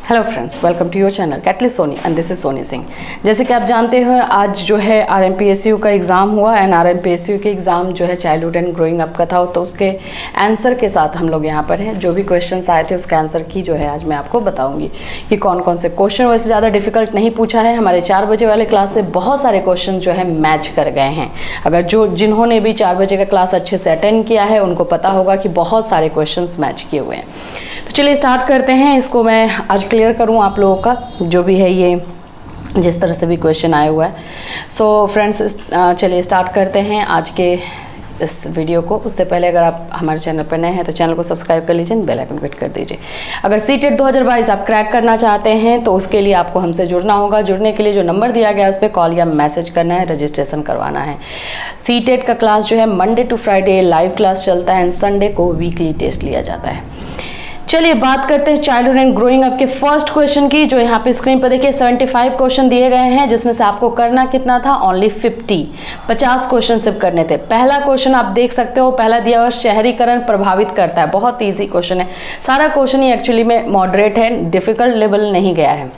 Hello friends, welcome to your channel catalyst Soni and this is Soni Singh. जैसे कि आप जानते हैं आज जो है RMPSU का एग्ज़ाम हुआ एंड RMPSU के एग्ज़ाम जो है चाइल्डहुड एंड ग्रोइंग अप का था, तो उसके आंसर के साथ हम लोग यहाँ पर हैं। जो भी क्वेश्चंस आए थे उसका आंसर की जो है आज मैं आपको बताऊँगी कि कौन कौन से क्वेश्चन। वैसे ज़्यादा डिफिकल्ट नहीं पूछा है, हमारे 4 बजे वाले क्लास से बहुत सारे क्वेश्चन जो है मैच कर गए हैं। अगर जिन्होंने भी 4 बजे का क्लास अच्छे से अटेंड किया है उनको पता होगा कि बहुत सारे क्वेश्चन मैच किए हुए हैं। तो चलिए स्टार्ट करते हैं। इसको मैं आज क्लियर करूं आप लोगों का जो भी है ये जिस तरह से भी क्वेश्चन आया हुआ है। सो फ्रेंड्स चलिए स्टार्ट करते हैं आज के इस वीडियो को। उससे पहले अगर आप हमारे चैनल पर नए हैं तो चैनल को सब्सक्राइब कर लीजिए, बेल आइकन क्लिक कर दीजिए। अगर सीटेट 2022 आप क्रैक करना चाहते हैं तो उसके लिए आपको हमसे जुड़ना होगा। जुड़ने के लिए जो नंबर दिया गया है उस पर कॉल या मैसेज करना है, रजिस्ट्रेशन करवाना है। सीटेट का क्लास जो है Monday to Friday live class चलता है एंड संडे को वीकली टेस्ट लिया जाता है। चलिए बात करते हैं चाइल्डहुड एंड ग्रोइंग अप के फर्स्ट क्वेश्चन की, जो यहाँ पे स्क्रीन पर देखिए 75 क्वेश्चन दिए गए हैं, जिसमें से आपको करना कितना था, ओनली 50 क्वेश्चन सिर्फ करने थे। पहला क्वेश्चन आप देख सकते हो, पहला दिया हुआ शहरीकरण प्रभावित करता है। बहुत ईजी क्वेश्चन है, सारा क्वेश्चन ही एक्चुअली में मॉडरेट है, डिफिकल्ट लेवल नहीं गया है।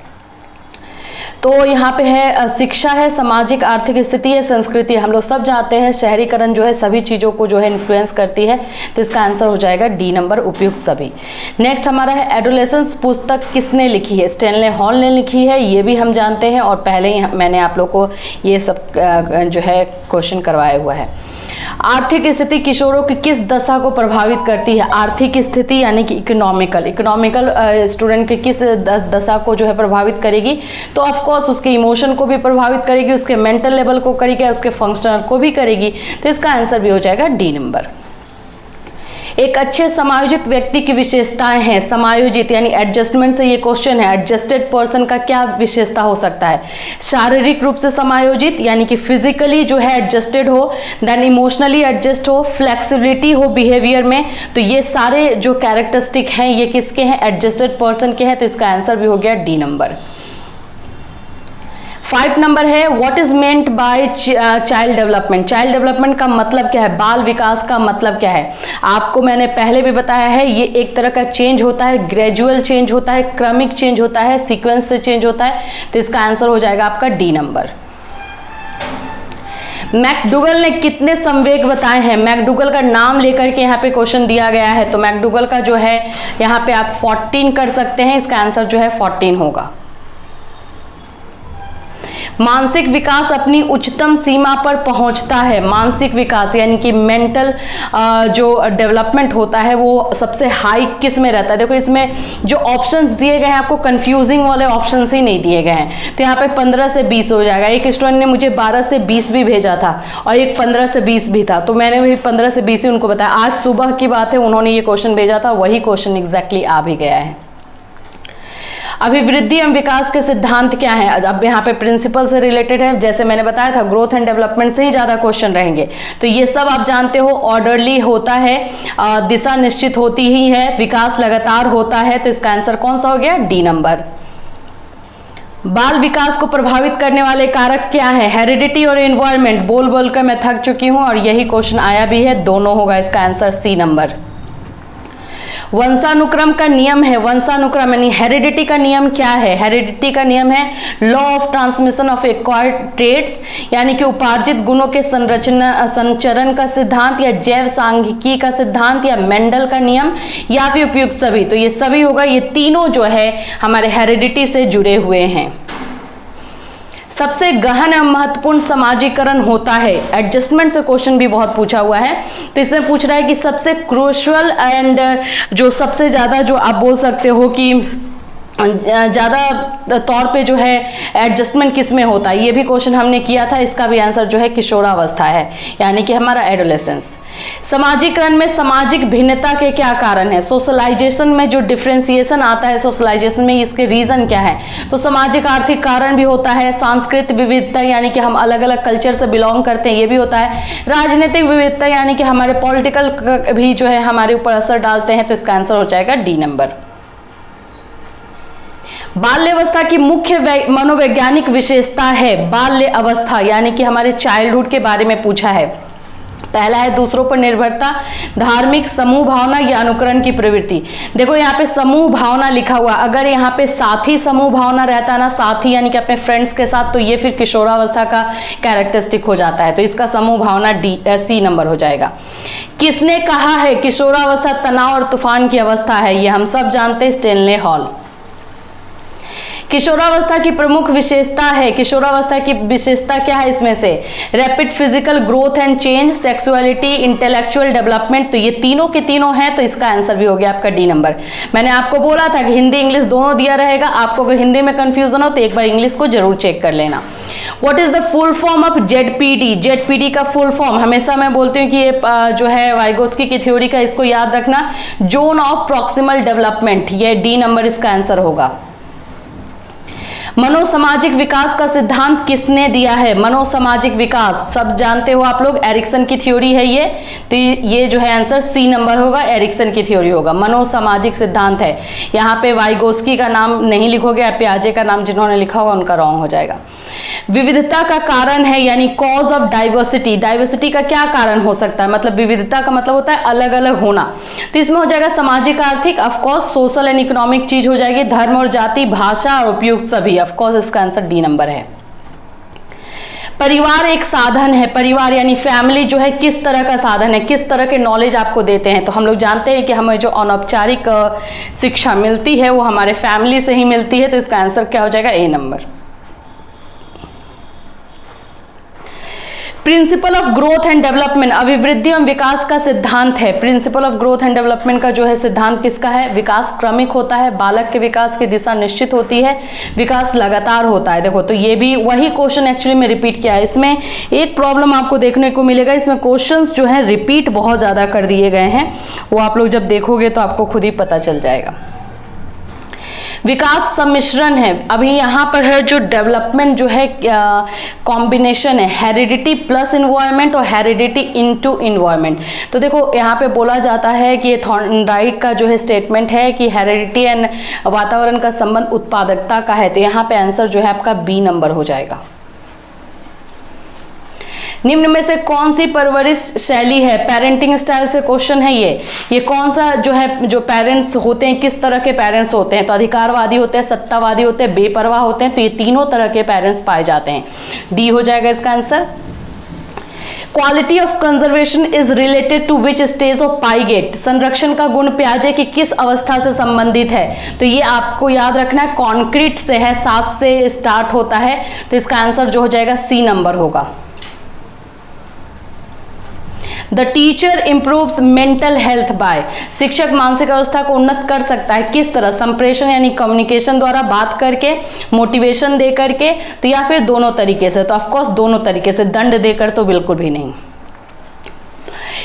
तो यहाँ पे है शिक्षा है, सामाजिक आर्थिक स्थिति है, संस्कृति है। हम लोग सब जानते हैं शहरीकरण जो है सभी चीज़ों को जो है इन्फ्लुएंस करती है, तो इसका आंसर हो जाएगा डी नंबर, उपयुक्त सभी। नेक्स्ट हमारा है एडोलेसेंस पुस्तक किसने लिखी है, स्टैनले हॉल ने लिखी है, ये भी हम जानते हैं और पहले ही मैंने आप लोग को ये सब जो है क्वेश्चन करवाया हुआ है। आर्थिक स्थिति किशोरों की किस दशा को प्रभावित करती है, आर्थिक स्थिति यानी कि इकोनॉमिकल स्टूडेंट की किस दशा को जो है प्रभावित करेगी, तो ऑफ कोर्स उसके इमोशन को भी प्रभावित करेगी, उसके मेंटल लेवल को करेगी, उसके फंक्शनल को भी करेगी, तो इसका आंसर भी हो जाएगा डी नंबर। एक अच्छे समायोजित व्यक्ति की विशेषताएं हैं, समायोजित यानी एडजस्टमेंट से ये क्वेश्चन है, एडजस्टेड पर्सन का क्या विशेषता हो सकता है, शारीरिक रूप से समायोजित यानी कि फिजिकली जो है एडजस्टेड हो, देन इमोशनली एडजस्ट हो, फ्लेक्सिबिलिटी हो बिहेवियर में, तो ये सारे जो कैरेक्टरिस्टिक हैं ये किसके हैं, एडजस्टेड पर्सन के हैं, तो इसका आंसर भी हो गया डी नंबर। 5 नंबर है what is meant by child development. Child development का मतलब क्या है, बाल विकास का मतलब क्या है। आपको मैंने पहले भी बताया है, ये एक तरह का चेंज होता है, ग्रेजुअल चेंज होता है, क्रमिक चेंज होता है, सीक्वेंस से चेंज होता है, तो इसका आंसर हो जाएगा आपका डी नंबर। मैकडूगल ने कितने संवेग बताए हैं, मैकडूगल का नाम लेकर के यहाँ पे क्वेश्चन दिया गया है, तो मैकडूगल का जो है यहाँ पे आप 14 कर सकते हैं, इसका आंसर जो है 14 होगा। मानसिक विकास अपनी उच्चतम सीमा पर पहुंचता है, मानसिक विकास यानी कि मेंटल जो डेवलपमेंट होता है वो सबसे हाई किस में रहता है। देखो इसमें जो ऑप्शंस दिए गए हैं आपको कंफ्यूजिंग वाले ऑप्शंस ही नहीं दिए गए हैं, तो यहाँ पे 15 से 20 हो जाएगा। एक स्टूडेंट ने मुझे 12 से 20 भी भेजा था और एक 15 से 20 भी था, तो मैंने भी 15 से 20 ही उनको बताया। आज सुबह की बात है, उन्होंने ये क्वेश्चन भेजा था, वही क्वेश्चन एग्जैक्टली आ भी गया है। अभिवृद्धि एवं विकास के सिद्धांत क्या है, अब यहाँ पे प्रिंसिपल से रिलेटेड है, जैसे मैंने बताया था ग्रोथ एंड डेवलपमेंट से ही ज्यादा क्वेश्चन रहेंगे, तो ये सब आप जानते हो। ऑर्डरली होता है, दिशा निश्चित होती ही है, विकास लगातार होता है, तो इसका आंसर कौन सा हो गया, डी नंबर। बाल विकास को प्रभावित करने वाले कारक क्या है, हेरिडिटी और एनवायरमेंट। बोल बोल कर मैं थक चुकी हूं और यही क्वेश्चन आया भी है, दोनों होगा, इसका आंसर सी नंबर। वंशानुक्रम का नियम है, वंशानुक्रम यानी हेरिडिटी का नियम क्या है, हेरिडिटी का नियम है law of transmission of acquired traits, यानी कि उपार्जित गुणों के संचरण का सिद्धांत, या जैव सांख्यिकी का सिद्धांत, या मेंडल का नियम, या फिर उपयुक्त सभी। तो ये सभी होगा, ये तीनों जो है हमारे हेरिडिटी से जुड़े हुए हैं। सबसे गहन एवं महत्वपूर्ण समाजीकरण होता है, एडजस्टमेंट से क्वेश्चन भी बहुत पूछा हुआ है, तो इसमें पूछ रहा है कि सबसे क्रूशियल एंड जो सबसे ज्यादा जो आप बोल सकते हो कि ज्यादा तौर पे जो है एडजस्टमेंट किस में होता है, ये भी क्वेश्चन हमने किया था, इसका भी आंसर जो है किशोरावस्था है, यानी कि हमारा एडोलेसेंस। समाजीकरण में सामाजिक भिन्नता के क्या कारण है, सोशलाइजेशन में जो डिफरेंशिएशन आता है सोशलाइजेशन में, इसके रीजन क्या है, तो सामाजिक आर्थिक कारण भी होता है, सांस्कृतिक विविधता यानी कि हम अलग अलग कल्चर से बिलोंग करते हैं, ये भी होता है, राजनीतिक विविधता यानी कि हमारे पॉलिटिकल भी जो है हमारे ऊपर असर डालते हैं, तो इसका आंसर हो जाएगा डी नंबर। बाल्यावस्था की मुख्य मनोवैज्ञानिक विशेषता है, बाल्य अवस्था यानी कि हमारे चाइल्डहुड के बारे में पूछा है। पहला है दूसरों पर निर्भरता, धार्मिक, समूह भावना या अनुकरण की प्रवृत्ति। देखो यहाँ पे समूह भावना लिखा हुआ, अगर यहाँ पे साथी समूह भावना रहता ना, साथी यानी कि अपने फ्रेंड्स के साथ, तो ये फिर किशोरावस्था का कैरेक्टरिस्टिक हो जाता है, तो इसका समूह भावना सी नंबर हो जाएगा। किसने कहा है किशोरावस्था तनाव और तूफान की अवस्था है? ये हम सब जानते हैं, स्टेनले हॉल। किशोरावस्था की प्रमुख विशेषता है, किशोरावस्था की विशेषता क्या है इसमें से? Rapid physical growth and change, sexuality, intellectual development, तो ये तीनों के तीनों हैं, तो इसका आंसर भी हो गया आपका डी नंबर। मैंने आपको बोला था कि हिंदी इंग्लिश दोनों दिया रहेगा, आपको अगर हिंदी में कंफ्यूजन हो तो एक बार इंग्लिश को जरूर चेक कर लेना। What is the full form of ZPD? ZPD का फुल फॉर्म हमेशा मैं बोलती हूँ कि ये जो है वाइगोस्की की थ्योरी का, इसको याद रखना, जोन ऑफ प्रॉक्सिमल डेवलपमेंट, ये डी नंबर इसका आंसर होगा। मनोसामाजिक विकास का सिद्धांत किसने दिया है? मनोसामाजिक विकास सब जानते हो आप लोग, एरिक्सन की थ्योरी है ये, तो ये जो है आंसर सी नंबर होगा, एरिक्सन की थ्योरी होगा। मनोसामाजिक सिद्धांत है, यहाँ पे वाइगोस्की का नाम नहीं लिखोगे, पियाजे का नाम जिन्होंने लिखा होगा उनका रॉन्ग हो जाएगा। विविधता का कारण है यानी कॉज ऑफ डाइवर्सिटी, डाइवर्सिटी का क्या कारण हो सकता है? मतलब विविधता का मतलब होता है अलग अलग होना, तो इसमें हो जाएगा सामाजिक आर्थिक, ऑफकोर्स सोशल एंड इकोनॉमिक चीज हो जाएगी, धर्म और जाति, भाषा और उपयुक्त सभी, ऑफकोर्स इसका आंसर डी नंबर है। परिवार एक साधन है, परिवार यानी फैमिली जो है किस तरह का साधन है, किस तरह के नॉलेज आपको देते हैं? तो हम लोग जानते हैं कि हमें जो अनौपचारिक शिक्षा मिलती है वो हमारे फैमिली से ही मिलती है, तो इसका आंसर क्या हो जाएगा? A number. Principle of growth and development, अभिवृद्धि एवं विकास का सिद्धांत है। Principle of growth and development का जो है सिद्धांत किसका है? विकास क्रमिक होता है, बालक के विकास की दिशा निश्चित होती है, विकास लगातार होता है। देखो तो ये भी वही क्वेश्चन एक्चुअली में रिपीट किया है। इसमें एक प्रॉब्लम आपको देखने को मिलेगा, इसमें क्वेश्चंस जो है रिपीट बहुत ज्यादा कर दिए गए हैं, वो आप लोग जब देखोगे तो आपको खुद ही पता चल जाएगा। विकास सम्मिश्रण है, अभी यहाँ पर है जो डेवलपमेंट जो है कॉम्बिनेशन है, हेरिडिटी प्लस इन्वायरमेंट और हेरिडिटी इनटू इन्वायरमेंट। तो देखो यहाँ पे बोला जाता है कि ये थॉर्नडाइक का जो है स्टेटमेंट है कि हेरिडिटी एंड वातावरण का संबंध उत्पादकता का है, तो यहाँ पे आंसर जो है आपका बी नंबर हो जाएगा। निम्न में से कौन सी परवरिश शैली है? पेरेंटिंग स्टाइल से क्वेश्चन है ये कौन सा जो है, जो पेरेंट्स होते हैं किस तरह के पेरेंट्स होते हैं? तो अधिकारवादी होते हैं, सत्तावादी होते हैं, बेपरवाह होते हैं, तो ये तीनों तरह के पेरेंट्स पाए जाते हैं, डी हो जाएगा इसका answer. Quality of conservation is related to which stage of Piaget, संरक्षण का गुण प्याजे की किस अवस्था से संबंधित है? तो ये आपको याद रखना है, कॉन्क्रीट से है, 7 से स्टार्ट होता है, तो इसका आंसर जो हो जाएगा सी नंबर होगा। The teacher improves mental health by, शिक्षक मानसिक अवस्था को उन्नत कर सकता है किस तरह? संप्रेषण यानी कम्युनिकेशन द्वारा, बात करके, मोटिवेशन दे करके, तो या फिर दोनों तरीके से? तो ऑफकोर्स दोनों तरीके से, दंड देकर तो बिल्कुल भी नहीं।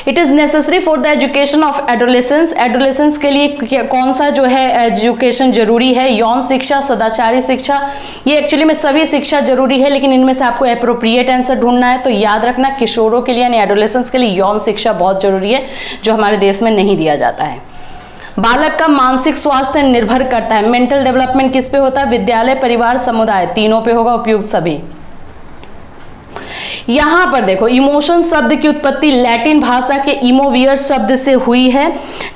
It is necessary for the education of adolescence, adolescence के लिए कौन सा जो है एजुकेशन जरूरी है? यौन शिक्षा, सदाचारी शिक्षा, ये एक्चुअली में सभी शिक्षा जरूरी है, लेकिन इनमें से आपको एप्रोप्रिएट आंसर ढूंढना है, तो याद रखना किशोरों के लिए यानी एडोलेसेंस के लिए यौन शिक्षा बहुत जरूरी है, जो हमारे देश में नहीं दिया जाता है। बालक का मानसिक स्वास्थ्य निर्भर करता है, मेंटल डेवलपमेंट किस पे होता है? विद्यालय, परिवार, समुदाय, तीनों पे होगा, उपयुक्त सभी। यहां पर देखो इमोशन शब्द की उत्पत्ति लैटिन भाषा के इमोवियर शब्द से हुई है,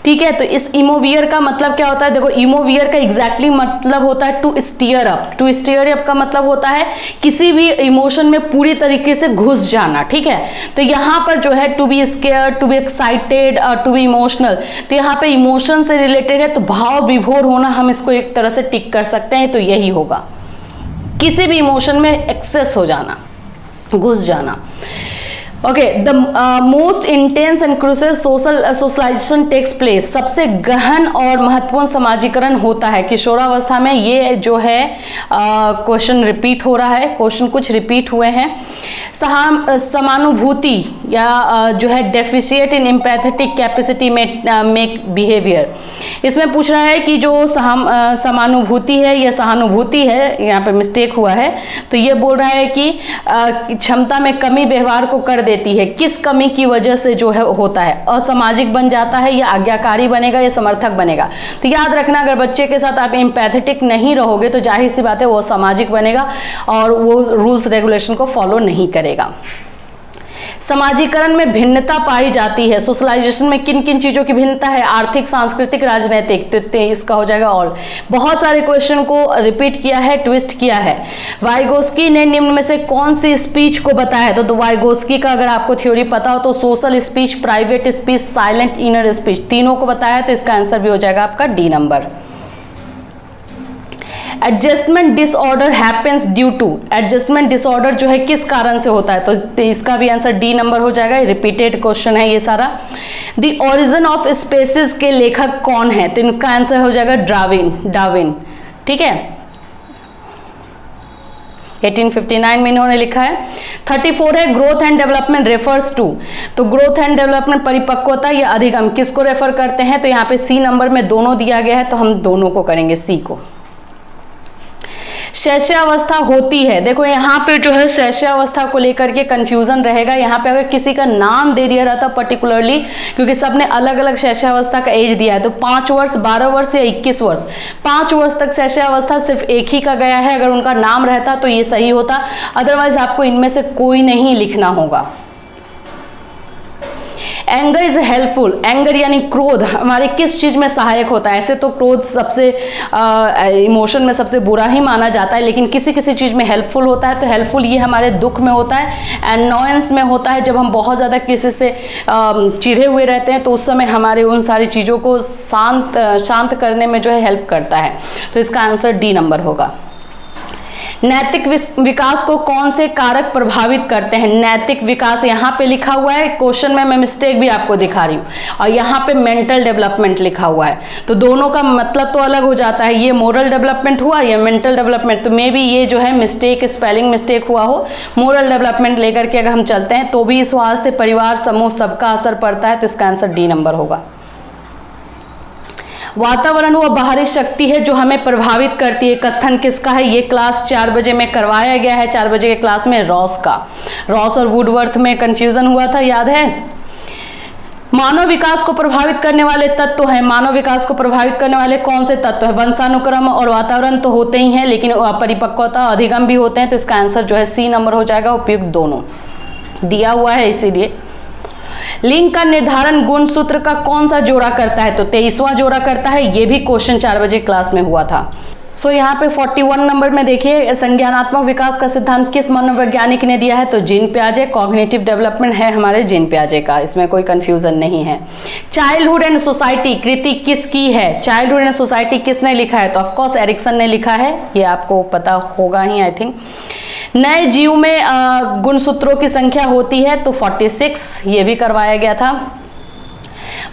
ठीक है? तो इस इमोवियर का मतलब क्या होता है? देखो इमोवियर का एग्जैक्टली मतलब होता है to steer up, to steer up का मतलब होता है किसी भी इमोशन में पूरी तरीके से घुस जाना, ठीक है? तो यहाँ पर जो है to be scare, to be excited और टू बी इमोशनल, तो यहाँ पे इमोशन से रिलेटेड है, तो भाव विभोर होना हम इसको एक तरह से टिक कर सकते हैं, तो यही होगा, किसी भी इमोशन में एक्सेस हो जाना, घुस जाना। Okay, the most intense and crucial socialization takes place, सबसे गहन और महत्वपूर्ण समाजीकरण होता है किशोरावस्था में। ये जो है क्वेश्चन रिपीट हो रहा है, क्वेश्चन कुछ रिपीट हुए हैं। समानुभूति या जो है डेफिशिएट इन एम्पैथेटिक कैपेसिटी मेक बिहेवियर, इसमें पूछ रहा है कि जो समानुभूति है या सहानुभूति है, यहाँ पे मिस्टेक हुआ है, तो ये बोल रहा है कि क्षमता में कमी व्यवहार को कर देती है, किस कमी की वजह से जो है होता है? असामाजिक बन जाता है या आज्ञाकारी बनेगा या समर्थक बनेगा? तो याद रखना, अगर बच्चे के साथ आप एम्पैथेटिक नहीं रहोगे तो जाहिर सी बात है वो सामाजिक बनेगा और वो रूल्स रेगुलेशन को फॉलो नहीं करेगा। समाजीकरण में भिन्नता पाई जाती है, सोशलाइजेशन में किन किन चीजों की भिन्नता है, आर्थिक, सांस्कृतिक, राजनीतिक, तो इसका हो जाएगा ऑल। बहुत सारे क्वेश्चन को रिपीट किया है, ट्विस्ट किया है। वाइगोस्की ने निम्न में से कौन सी स्पीच को बताया है? तो वाइगोस्की का अगर आपको थ्योरी पता हो तो social speech, private speech, silent inner speech, तीनों को बताया है, तो इसका आंसर भी हो जाएगा आपका D number. Adjustment disorder happens due to, adjustment disorder जो है किस कारण से होता है? तो इसका भी आंसर डी नंबर हो जाएगा। रिपीटेड क्वेश्चन है ये सारा। द ओरिजिन ऑफ स्पेसिस के लेखक कौन है? तो इसका आंसर हो जाएगा डार्विन। ठीक है, 1859 में इन्होंने लिखा है। 34 है growth and development refers to, तो ग्रोथ एंड डेवलपमेंट परिपक्वता या अधिगम किसको रेफर करते हैं? तो यहाँ पे सी नंबर में दोनों दिया गया है, तो हम दोनों को करेंगे, सी को। शैशवावस्था होती है, देखो यहाँ पे जो है शैशवावस्था को लेकर के कंफ्यूजन रहेगा। यहाँ पे अगर किसी का नाम दे दिया रहता पर्टिकुलरली, क्योंकि सबने अलग अलग शैशवावस्था का एज दिया है, तो 5 वर्ष, 12 वर्ष या 21 वर्ष, 5 वर्ष तक शैशवावस्था सिर्फ एक ही का गया है। अगर उनका नाम रहता तो ये सही होता, अदरवाइज आपको इनमें से कोई नहीं लिखना होगा। एंगर इज हेल्पफुल, एंगर यानी क्रोध हमारे किस चीज में सहायक होता है? ऐसे तो क्रोध सबसे इमोशन में सबसे बुरा ही माना जाता है, लेकिन किसी किसी चीज में हेल्पफुल होता है। तो हेल्पफुल ये हमारे दुख में होता है, एनॉयंस में होता है, जब हम बहुत ज्यादा किसी से चिढ़े हुए रहते हैं तो उस समय हमारे उन सारी चीजों को शांत करने में जो है हेल्प करता है। तो इसका आंसर डी नंबर होगा। नैतिक विकास को कौन से कारक प्रभावित करते हैं? नैतिक विकास यहाँ पे लिखा हुआ है, क्वेश्चन में मैं मिस्टेक भी आपको दिखा रही हूँ, और यहाँ पे मेंटल डेवलपमेंट लिखा हुआ है, तो दोनों का मतलब तो अलग हो जाता है। ये मोरल डेवलपमेंट हुआ, ये मेंटल डेवलपमेंट, तो मे बी ये जो है मिस्टेक, स्पेलिंग मिस्टेक हुआ हो। मोरल डेवलपमेंट लेकर के अगर हम चलते हैं तो भी इस वजह से परिवार, समूह सबका असर पड़ता है, तो इसका आंसर डी नंबर होगा। वातावरण वह बाहरी शक्ति है जो हमें प्रभावित करती है, कथन किसका है? ये क्लास 4 बजे में करवाया गया है, 4 बजे के क्लास में रॉस का। रॉस और वुडवर्थ में कंफ्यूजन हुआ था, याद है? मानव विकास को प्रभावित करने वाले तत्व हैं, मानव विकास को प्रभावित करने वाले कौन से तत्व है? वंशानुक्रम और वातावरण तो होते ही हैं, लेकिन परिपक्वता, अधिगम भी होते हैं, तो इसका आंसर जो है सी नंबर हो जाएगा। उपयुक्त दोनों दिया हुआ है इसीलिए। लिंग का निर्धारण गुणसूत्र का कौन सा जोड़ा करता है? तो 23वां जोड़ा करता है, ये भी क्वेश्चन 4 बजे क्लास में हुआ था। सो यहाँ पे 41 नंबर में देखिए, संज्ञानात्मक विकास का सिद्धांत किस मनोवैज्ञानिक ने दिया है? तो जीन पियाजे। कॉग्निटिव डेवलपमेंट है हमारे जीन पियाजे का, इसमें कोई कंफ्यूजन नहीं है। चाइल्डहुड एंड सोसाइटी कृति किसकी है? चाइल्डहुड एंड सोसाइटी किसने लिखा है? तो ऑफकोर्स एरिक्सन ने लिखा है, ये आपको पता होगा ही आई थिंक। नए जीव में गुणसूत्रों की संख्या होती है, तो 46, ये भी करवाया गया था।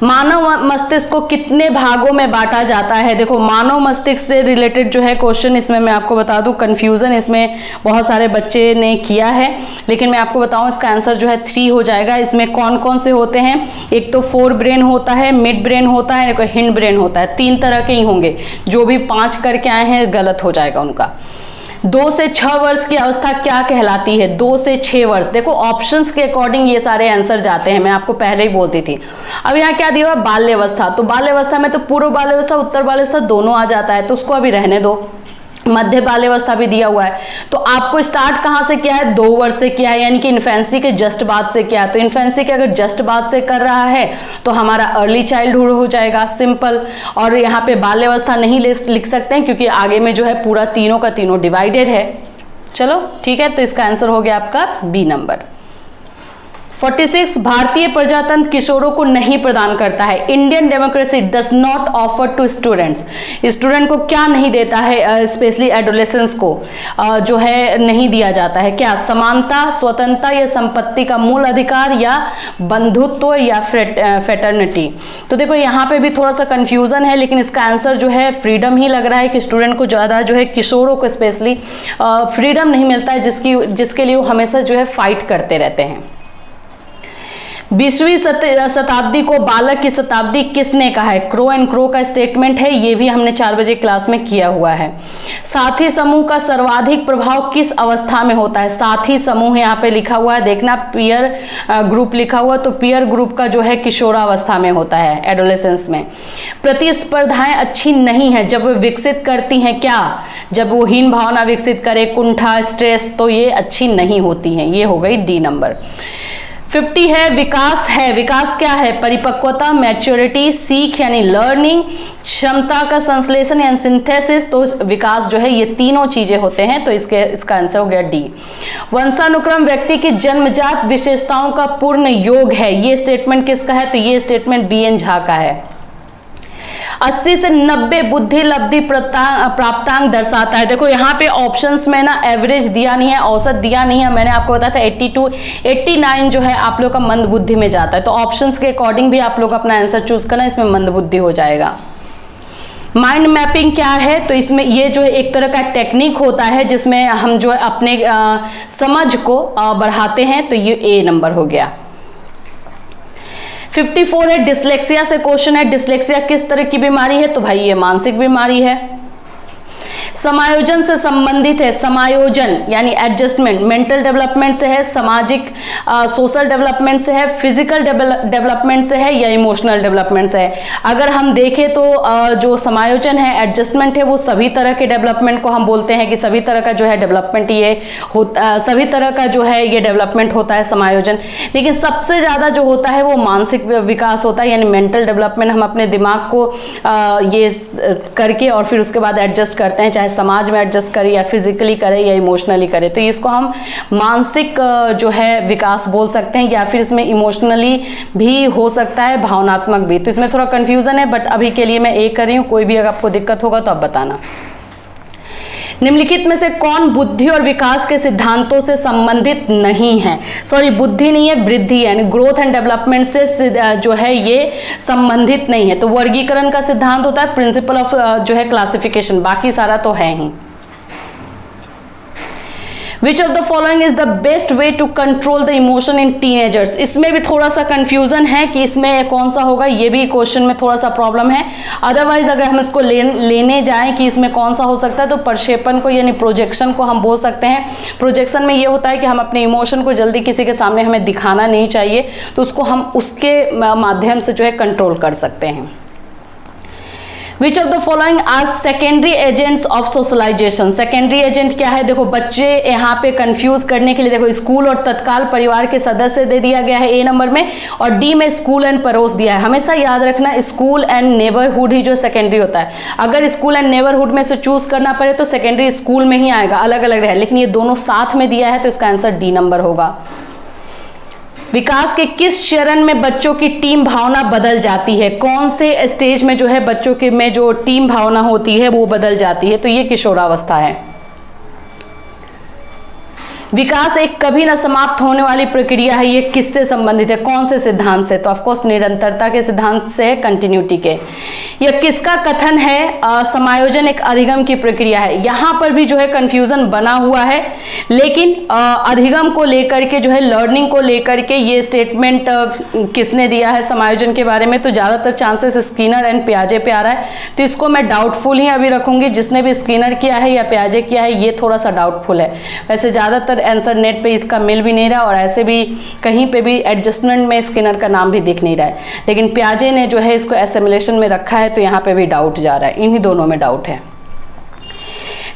मानव मस्तिष्क को कितने भागों में बांटा जाता है? देखो मानव मस्तिष्क से रिलेटेड जो है क्वेश्चन, इसमें मैं आपको बता दूं कंफ्यूजन इसमें बहुत सारे बच्चे ने किया है, लेकिन मैं आपको बताऊं इसका आंसर जो है 3 हो जाएगा। इसमें कौन कौन से होते हैं? एक तो फोर ब्रेन होता है, मिड ब्रेन होता है, एक हिंड ब्रेन होता है, 3 तरह के ही होंगे। जो भी 5 करके आए हैं गलत हो जाएगा उनका। 2 से 6 वर्ष की अवस्था क्या कहलाती है? 2 से 6 वर्ष, देखो ऑप्शंस के अकॉर्डिंग ये सारे आंसर जाते हैं, मैं आपको पहले ही बोलती थी। अब यहाँ क्या दिया हुआ? बाल्यावस्था, तो बाल्यावस्था में तो पूर्व बाल्यावस्था, उत्तर बाल्यावस्था दोनों आ जाता है, तो उसको अभी रहने दो। मध्य बाल्यावस्था भी दिया हुआ है, तो आपको स्टार्ट कहाँ से किया है? 2 वर्ष से किया है, यानी कि इन्फेंसी के जस्ट बाद से किया है। तो इन्फेंसी के अगर जस्ट बाद से कर रहा है तो हमारा अर्ली चाइल्डहुड हो जाएगा, सिंपल। और यहाँ पे बाल्यावस्था नहीं लिख सकते हैं क्योंकि आगे में जो है पूरा तीनों का तीनों डिवाइडेड है। चलो ठीक है, तो इसका आंसर हो गया आपका बी नंबर। 46 भारतीय प्रजातंत्र किशोरों को नहीं प्रदान करता है। Indian democracy does not offer to students, student को क्या नहीं देता है? स्पेशली एडोलेसेंस को जो है नहीं दिया जाता है। क्या? समानता, स्वतंत्रता या संपत्ति का मूल अधिकार या बंधुत्व या फ्रेटर्निटी। तो देखो यहाँ पे भी थोड़ा सा कंफ्यूजन है, लेकिन इसका आंसर जो है फ्रीडम ही लग रहा है कि स्टूडेंट को ज़्यादा जो है किशोरों को स्पेशली फ्रीडम नहीं मिलता है, जिसके लिए वो हमेशा जो है फाइट करते रहते हैं। 20वीं शताब्दी को बालक की शताब्दी किसने कहा है? क्रो एंड क्रो का स्टेटमेंट है, ये भी हमने 4 बजे क्लास में किया हुआ है। साथी समूह का सर्वाधिक प्रभाव किस अवस्था में होता है? साथी समूह यहाँ पे लिखा हुआ है, देखना पीयर ग्रुप लिखा हुआ, तो पीयर ग्रुप का जो है किशोरावस्था में होता है, एडोलेसेंस में। प्रतिस्पर्धाएं अच्छी नहीं है जब वो विकसित करती हैं, क्या? जब वो हीन भावना विकसित करे, कुंठा, स्ट्रेस, तो ये अच्छी नहीं होती हैं। ये हो गई डी नंबर। 50 है विकास है। विकास क्या है? परिपक्वता, मैच्योरिटी, सीख यानी लर्निंग, क्षमता का संश्लेषण यानी सिंथेसिस। तो विकास जो है ये तीनों चीजें होते हैं, तो इसका आंसर हो गया डी। वंशानुक्रम व्यक्ति की जन्मजात विशेषताओं का पूर्ण योग है, ये स्टेटमेंट किसका है? तो ये स्टेटमेंट बी.एन. झा का है। 80 से 90 बुद्धि लब्धि प्राप्तांक दर्शाता है। देखो यहाँ पे ऑप्शंस में ना एवरेज दिया नहीं है, औसत दिया नहीं है। मैंने आपको बताया था 82 89 जो है आप लोग का मंद बुद्धि में जाता है, तो ऑप्शंस के अकॉर्डिंग भी आप लोग अपना आंसर चूज करना, इसमें मंद बुद्धि हो जाएगा। माइंड मैपिंग क्या है? तो इसमें ये जो है एक तरह का टेक्निक होता है जिसमें हम जो है अपने समझ को बढ़ाते हैं, तो ये ए नंबर हो गया। 54 है डिसलेक्सिया से क्वेश्चन है। डिसलेक्सिया किस तरह की बीमारी है? तो भाई ये मानसिक बीमारी है। समायोजन से संबंधित है। समायोजन यानी एडजस्टमेंट मेंटल डेवलपमेंट से है, सामाजिक सोशल डेवलपमेंट से है, फिजिकल डेवलपमेंट से है या इमोशनल डेवलपमेंट से है। अगर हम देखें तो जो समायोजन है, एडजस्टमेंट है, वो सभी तरह के डेवलपमेंट को हम बोलते हैं कि सभी तरह का जो है डेवलपमेंट ये सभी तरह का जो है ये डेवलपमेंट होता है समायोजन। लेकिन सबसे ज़्यादा जो होता है वो मानसिक विकास होता है, यानी मेंटल डेवलपमेंट। हम अपने दिमाग को ये करके और फिर उसके बाद एडजस्ट करते हैं, चाहे समाज में एडजस्ट करें या फिजिकली करें या इमोशनली करें, तो इसको हम मानसिक जो है विकास बोल सकते हैं, या फिर इसमें इमोशनली भी हो सकता है, भावनात्मक भी। तो इसमें थोड़ा कंफ्यूजन है, बट अभी के लिए मैं ए कर रही हूँ। कोई भी अगर आपको दिक्कत होगा तो आप बताना। निम्नलिखित में से कौन बुद्धि और विकास के सिद्धांतों से संबंधित नहीं है? सॉरी, बुद्धि नहीं है, वृद्धि है, यानी ग्रोथ एंड डेवलपमेंट से जो है ये संबंधित नहीं है। तो वर्गीकरण का सिद्धांत होता है, प्रिंसिपल ऑफ जो है क्लासिफिकेशन, बाकी सारा तो है ही। Which of the following is the best way to control the emotion in teenagers? इसमें भी थोड़ा सा कंफ्यूजन है कि इसमें कौन सा होगा, ये भी क्वेश्चन में थोड़ा सा प्रॉब्लम है। अदरवाइज अगर हम इसको लेने जाएं कि इसमें कौन सा हो सकता है, तो प्रक्षेपण को यानी प्रोजेक्शन को हम बोल सकते हैं। प्रोजेक्शन में ये होता है कि हम अपने इमोशन को जल्दी किसी के सामने हमें दिखाना नहीं चाहिए, तो उसको हम उसके माध्यम से जो है कंट्रोल कर सकते हैं। Which of the following are secondary agents of socialization? Secondary agent क्या है? देखो बच्चे यहाँ पे कंफ्यूज करने के लिए देखो स्कूल और तत्काल परिवार के सदस्य दे दिया गया है ए नंबर में, और डी में स्कूल एंड पड़ोस दिया है। हमेशा याद रखना स्कूल एंड नेबरहुड ही जो सेकेंडरी होता है। अगर स्कूल एंड नेबरहुड में से चूज करना पड़े तो सेकेंडरी स्कूल में ही आएगा, अलग अलग रहे, लेकिन ये दोनों साथ में दिया है तो इसका आंसर डी नंबर होगा। विकास के किस चरण में बच्चों की टीम भावना बदल जाती है? कौन से स्टेज में जो है बच्चों के में जो टीम भावना होती है वो बदल जाती है? तो ये किशोरावस्था है। विकास एक कभी न समाप्त होने वाली प्रक्रिया है, ये किससे संबंधित है? कौन से सिद्धांत से? तो ऑफकोर्स निरंतरता के सिद्धांत से, कंटिन्यूटी के। यह किसका कथन है? समायोजन एक अधिगम की प्रक्रिया है। यहाँ पर भी जो है कंफ्यूजन बना हुआ है, लेकिन अधिगम को लेकर के जो है लर्निंग को लेकर के ये स्टेटमेंट किसने दिया है समायोजन के बारे में? तो ज़्यादातर चांसेस स्किनर एंड पियाजे पे आ रहा है, तो इसको मैं डाउटफुल ही अभी रखूंगी। जिसने भी स्किनर किया है या पियाजे किया है ये थोड़ा सा डाउटफुल है। वैसे ज़्यादातर आंसर नेट पे इसका मिल भी नहीं रहा, और ऐसे भी कहीं पे भी एडजस्टमेंट में स्किनर का नाम भी दिख नहीं रहा है, लेकिन पियाजे ने जो है इसको एसिमुलेशन में रखा है, तो यहाँ पे भी डाउट जा रहा है। इन्हीं दोनों में डाउट है।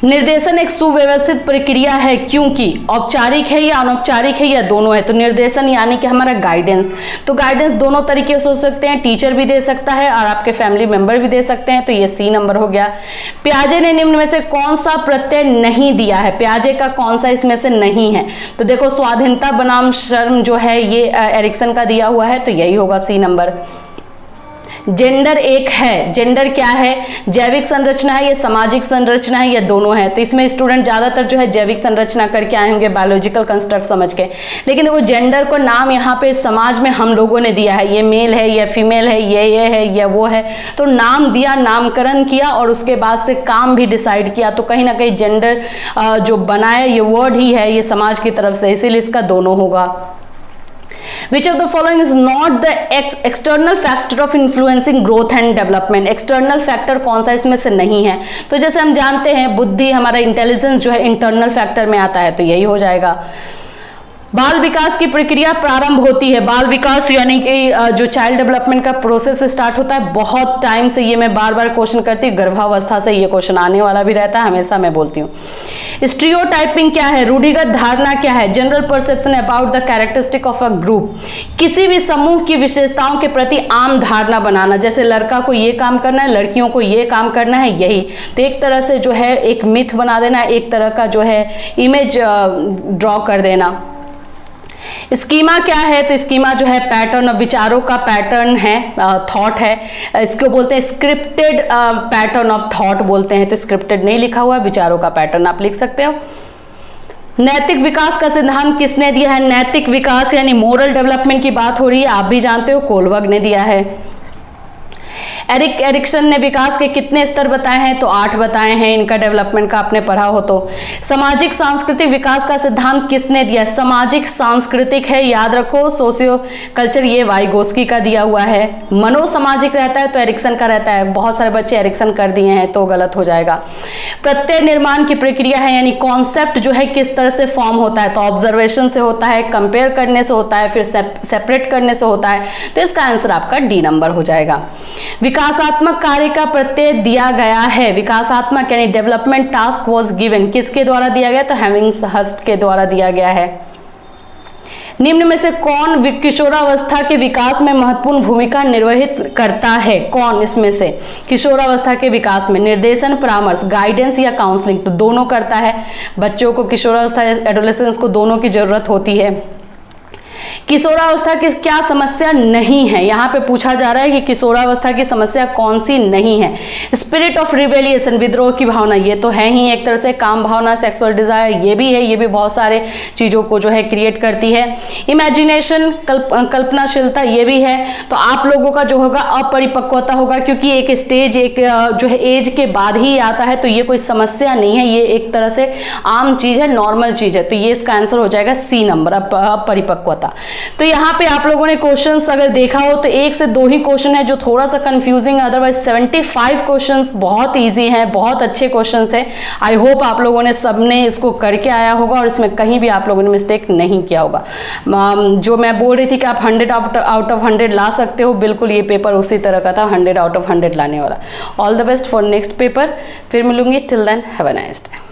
निर्देशन एक सुव्यवस्थित प्रक्रिया है क्योंकि औपचारिक है या अनौपचारिक है या दोनों है? तो निर्देशन यानी कि हमारा गाइडेंस, तो गाइडेंस दोनों तरीके से हो सकते हैं, टीचर भी दे सकता है और आपके फैमिली मेंबर भी दे सकते हैं, तो ये सी नंबर हो गया। पियाजे ने निम्न में से कौन सा प्रत्यय नहीं दिया है? पियाजे का कौन सा इसमें से नहीं है? तो देखो स्वाधीनता बनाम शर्म जो है ये एरिक्सन का दिया हुआ है, तो यही होगा सी नंबर। जेंडर एक है, जेंडर क्या है? जैविक संरचना है या सामाजिक संरचना है या दोनों है? तो इसमें स्टूडेंट ज्यादातर जो है जैविक संरचना करके आए होंगे, बायोलॉजिकल कंस्ट्रक्ट समझ के, लेकिन देखो जेंडर को नाम यहाँ पे समाज में हम लोगों ने दिया है, ये मेल है या फीमेल है, ये है या वो है, तो नाम दिया, नामकरण किया और उसके बाद से काम भी डिसाइड किया, तो कहीं ना कहीं जेंडर जो बनाया ये वर्ड ही है, ये समाज की तरफ से, इसीलिए इसका दोनों होगा। Which of the following is not the external factor of influencing growth and development? External factor कौन सा इसमें से नहीं है? तो जैसे हम जानते हैं बुद्धि, हमारा इंटेलिजेंस जो है इंटरनल फैक्टर में आता है, तो यही हो जाएगा। बाल विकास की प्रक्रिया प्रारंभ होती है। बाल विकास यानी कि जो चाइल्ड डेवलपमेंट का प्रोसेस स्टार्ट होता है बहुत टाइम से, ये मैं बार बार क्वेश्चन करती हूँ, गर्भावस्था से ये क्वेश्चन आने वाला भी रहता है, हमेशा मैं बोलती हूँ। स्टीरियोटाइपिंग क्या है, रूढ़िगत धारणा क्या है, general perception about the characteristic of a group, किसी भी समूह की विशेषताओं के प्रति आम धारणा बनाना, जैसे लड़का को ये काम करना है, लड़कियों को ये काम करना है, यही। तो एक तरह से जो है एक मिथ बना देना, एक तरह का जो है इमेज ड्रॉ कर देना। स्कीमा क्या है, तो स्कीमा जो है पैटर्न, विचारों का पैटर्न है, थॉट है, इसको बोलते हैं स्क्रिप्टेड पैटर्न ऑफ थॉट बोलते हैं। तो स्क्रिप्टेड नहीं लिखा हुआ, विचारों का पैटर्न आप लिख सकते हो। नैतिक विकास का सिद्धांत किसने दिया है, नैतिक विकास यानी मोरल डेवलपमेंट की बात हो रही है, आप भी जानते हो कोलवर्ग ने दिया है। एरिक्सन ने विकास के कितने स्तर बताए हैं, तो 8 बताए हैं, इनका डेवलपमेंट का आपने पढ़ा हो तो। सामाजिक सांस्कृतिक विकास का सिद्धांत किसने दिया, सामाजिक सांस्कृतिक है, याद रखो, सोशियो कल्चर ये वाइगोस्की का दिया हुआ है। मनोसामाजिक रहता है तो एरिक्सन का रहता है, बहुत सारे बच्चे एरिक्सन कर दिए हैं तो गलत हो जाएगा। प्रत्यय निर्माण की प्रक्रिया है, यानी कॉन्सेप्ट जो है किस तरह से फॉर्म होता है, तो ऑब्जर्वेशन से होता है, कंपेयर करने से होता है, फिर सेपरेट करने से होता है। तो इसका आंसर आपका डी नंबर हो जाएगा। विकासात्मक कार्य का प्रत्यय दिया गया है, विकासात्मक यानी डेवलपमेंट टास्क वाज गिवन, किसके द्वारा दिया गया, तो हेमिंग्सहर्स्ट के द्वारा दिया गया है। निम्न में से कौन किशोरावस्था के विकास में महत्वपूर्ण भूमिका निर्वहित करता है, कौन इसमें से किशोरावस्था के विकास में, निर्देशन, परामर्श, गाइडेंस या काउंसलिंग, तो दोनों करता है। बच्चों को किशोरावस्था एडोलेसेंस को दोनों की जरूरत होती है। किशोरावस्था की क्या समस्या नहीं है, यहाँ पे पूछा जा रहा है कि किशोरावस्था की समस्या कौन सी नहीं है। स्पिरिट ऑफ रिबेलिएशन, विद्रोह की भावना, ये तो है ही एक तरह से, काम भावना, सेक्सुअल डिजायर, ये भी है, ये भी बहुत सारे चीजों को जो है क्रिएट करती है। इमेजिनेशन, कल्पनाशीलता, ये भी है। तो आप लोगों का जो होगा अपरिपक्वता होगा, क्योंकि एक स्टेज, एक जो है एज के बाद ही आता है, तो ये कोई समस्या नहीं है, ये एक तरह से आम चीज है, नॉर्मल चीज है। तो ये इसका आंसर हो जाएगा सी नंबर, अपरिपक्वता। तो यहाँ पे आप लोगों ने क्वेश्चंस अगर देखा हो तो 1 से 2 ही क्वेश्चन है जो थोड़ा सा कंफ्यूजिंग है, अदरवाइज 75 क्वेश्चंस बहुत इजी हैं, बहुत अच्छे क्वेश्चंस थे। आई होप आप लोगों ने सबने इसको करके आया होगा और इसमें कहीं भी आप लोगों ने मिस्टेक नहीं किया होगा। जो मैं बोल रही थी कि आप 100 आउट ऑफ 100 ला सकते हो, बिल्कुल ये पेपर उसी तरह का था, 100 आउट ऑफ 100 लाने वाला। All the best for next paper, फिर मिलूंगी, till then have a nice day.